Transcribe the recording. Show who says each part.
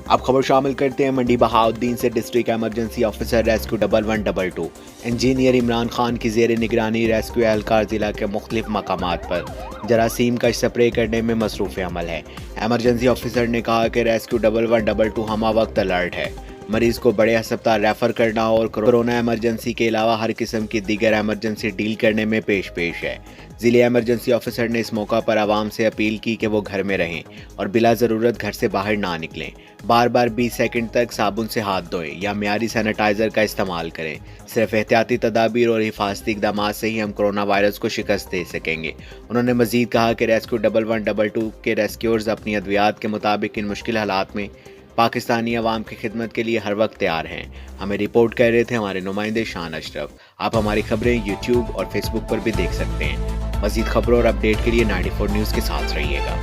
Speaker 1: اب خبر شامل کرتے ہیں منڈی بہاؤالدین سے district emergency officer rescue 1112 engineer Imran Khan کی زیر نگرانی ریسکیو اہلکار ضلع کے مختلف مقامات پر جراثیم کا اسپرے کرنے میں مصروف عمل ہے۔ ایمرجنسی آفیسر نے کہا کہ ریسکیو 1112 ہمہ وقت الرٹ ہے، مریض کو بڑے ہسپتال ریفر کرنا اور کورونا ایمرجنسی کے علاوہ ہر قسم کی دیگر ایمرجنسی ڈیل کرنے میں پیش ہے۔ ضلع ایمرجنسی آفیسر نے اس موقع پر عوام سے اپیل کی کہ وہ گھر میں رہیں اور بلا ضرورت گھر سے باہر نہ نکلیں۔ بار بار 20 سیکنڈ تک صابن سے ہاتھ دھوئیں یا معیاری سینیٹائزر کا استعمال کریں۔ صرف احتیاطی تدابیر اور حفاظتی اقدامات سے ہی ہم کرونا وائرس کو شکست دے سکیں گے۔ انہوں نے مزید کہا کہ ریسکیو 1112 کے ریسکیورز اپنی ادویات کے مطابق ان مشکل حالات میں پاکستانی عوام کی خدمت کے لیے ہر وقت تیار ہیں۔ ہمیں رپورٹ کر رہے تھے ہمارے نمائندے شان اشرف۔ آپ ہماری خبریں یوٹیوب اور فیس بک پر بھی دیکھ سکتے ہیں۔ مزید خبروں اور اپڈیٹ کے لیے 94 نیوز کے ساتھ رہیے گا۔